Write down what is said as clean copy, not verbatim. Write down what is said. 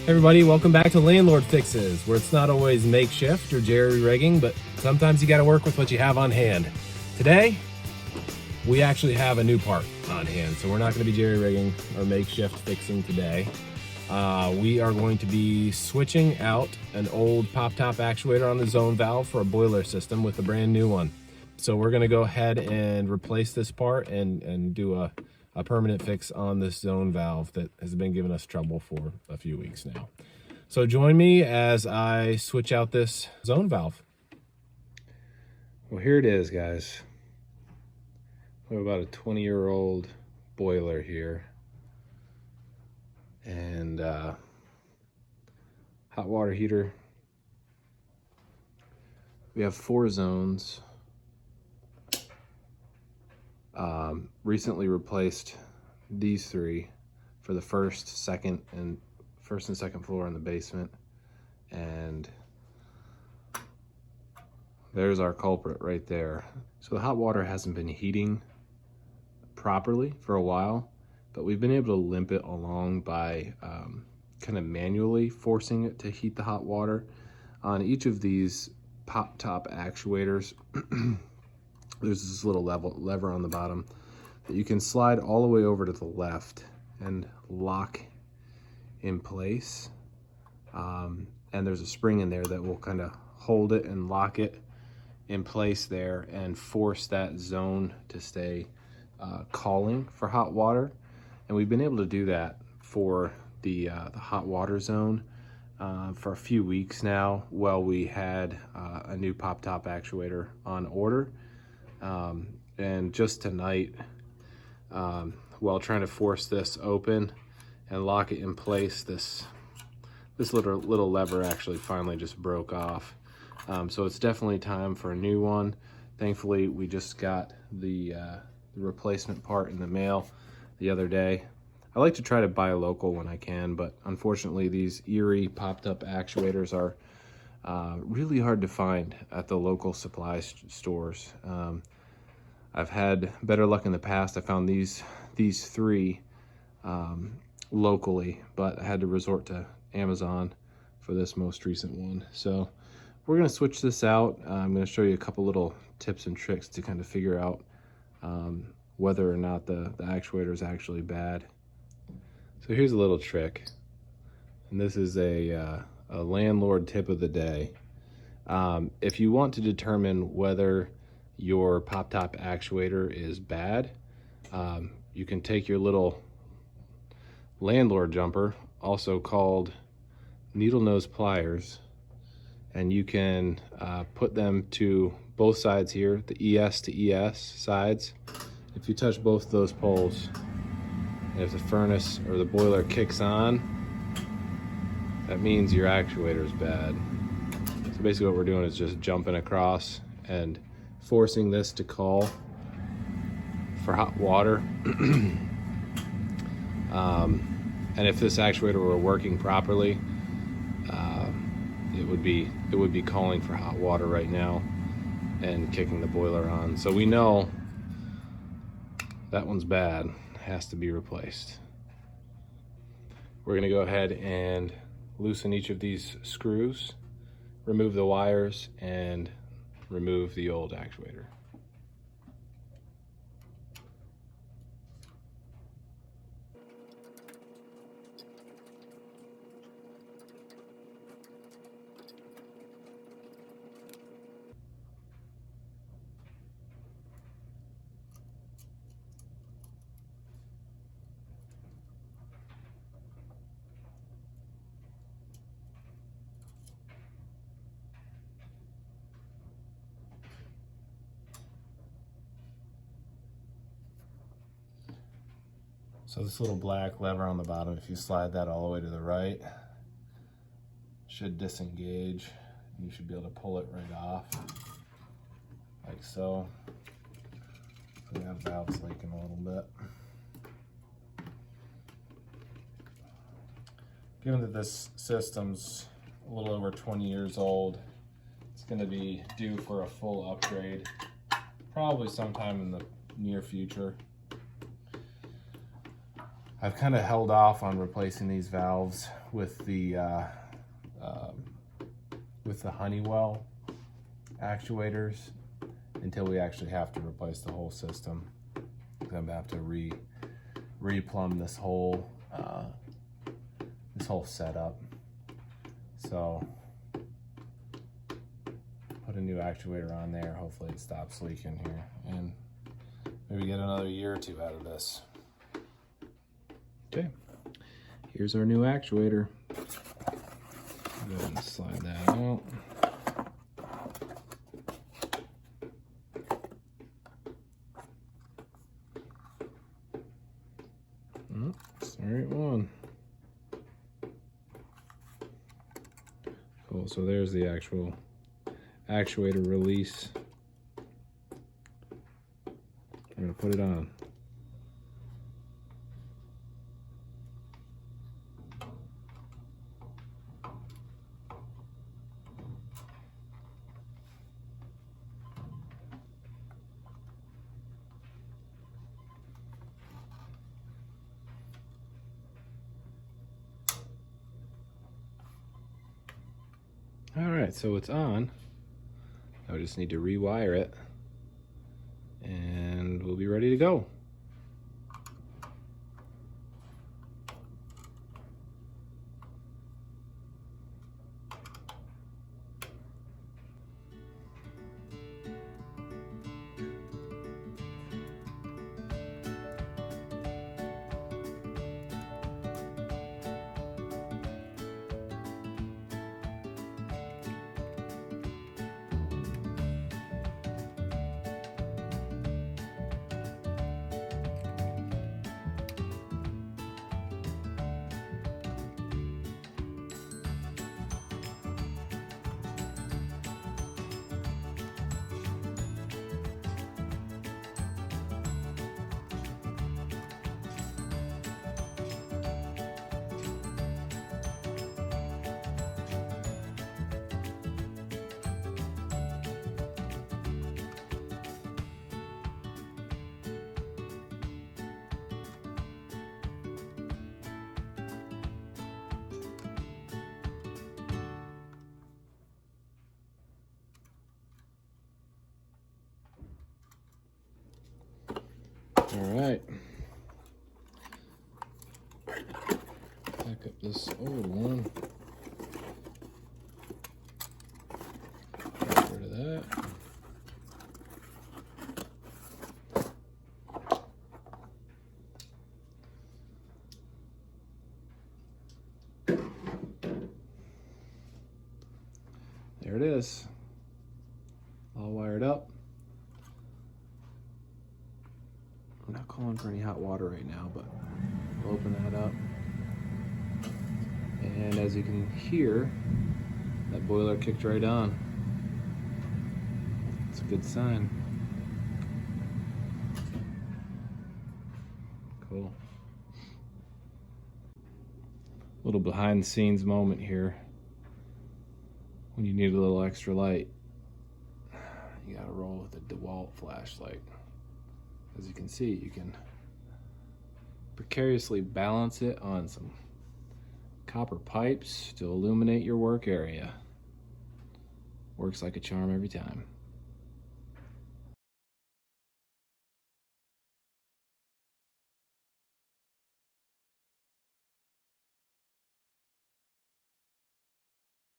Hey everybody, welcome back to Landlord Fixes, where it's not always makeshift or jerry-rigging, but sometimes you gotta work with what you have on hand. Today, we actually have a new part on hand, so we're not gonna be jerry-rigging or makeshift fixing today. We are going to be switching out an old pop-top actuator on the zone valve for a boiler system with a brand new one. So we're gonna go ahead and replace this part and do a permanent fix on this zone valve that has been giving us trouble for a few weeks now. So join me as I switch out this zone valve. Well, here it is, guys. We have about a 20-year-old boiler here. And hot water heater. We have 4 zones. Recently replaced these 3 for the first and second floor in the basement, and there's our culprit right there. So the hot water hasn't been heating properly for a while, but we've been able to limp it along by kind of manually forcing it to heat the hot water. On each of these pop-top actuators, there's this little lever on the bottom that you can slide all the way over to the left and lock in place. And there's a spring in there that will kind of hold it and lock it in place there and force that zone to stay calling for hot water. And we've been able to do that for the hot water zone for a few weeks now, while we had a new pop-top actuator on order. And just tonight, while trying to force this open and lock it in place, this little lever actually finally just broke off. So it's definitely time for a new one. Thankfully, we just got the replacement part in the mail the other day. I like to try to buy local when I can, but unfortunately these Erie popped-up actuators are really hard to find at the local supply stores. I've had better luck in the past. I found these 3 locally, but I had to resort to Amazon for this most recent one. So we're gonna switch this out. I'm gonna show you a couple little tips and tricks to kind of figure out whether or not the actuator is actually bad. So here's a little trick, and this is a landlord tip of the day. If you want to determine whether your pop-top actuator is bad, you can take your little landlord jumper, also called needle nose pliers, and you can put them to both sides here, the ES to ES sides. If you touch both those poles, and if the furnace or the boiler kicks on, that means your actuator is bad. So basically what we're doing is just jumping across and forcing this to call for hot water. And if this actuator were working properly, it would be calling for hot water right now and kicking the boiler on. So we know that one's bad, has to be replaced. We're gonna go ahead and loosen each of these screws, remove the wires, and remove the old actuator. So this little black lever on the bottom, if you slide that all the way to the right, should disengage. You should be able to pull it right off, like so. So that valve's leaking a little bit. Given that this system's a little over 20 years old, it's going to be due for a full upgrade, probably sometime in the near future. I've kind of held off on replacing these valves with the Honeywell actuators until we actually have to replace the whole system. I'm gonna have to replumb this whole setup. So put a new actuator on there. Hopefully it stops leaking here, and maybe get another year or two out of this. Okay, here's our new actuator. Go ahead and slide that out. It's the right one. Cool, so there's the actual actuator release. I'm gonna put it on. All right, so it's on. I just need to rewire it and we'll be ready to go. All right. Back up this old one. Get rid of that. There it is. All wired up. I'm not calling for any hot water right now, but we'll open that up. And as you can hear, that boiler kicked right on. It's a good sign. Cool. Little behind the scenes moment here. When you need a little extra light, you gotta roll with a DeWalt flashlight. As you can see, you can precariously balance it on some copper pipes to illuminate your work area. Works like a charm every time.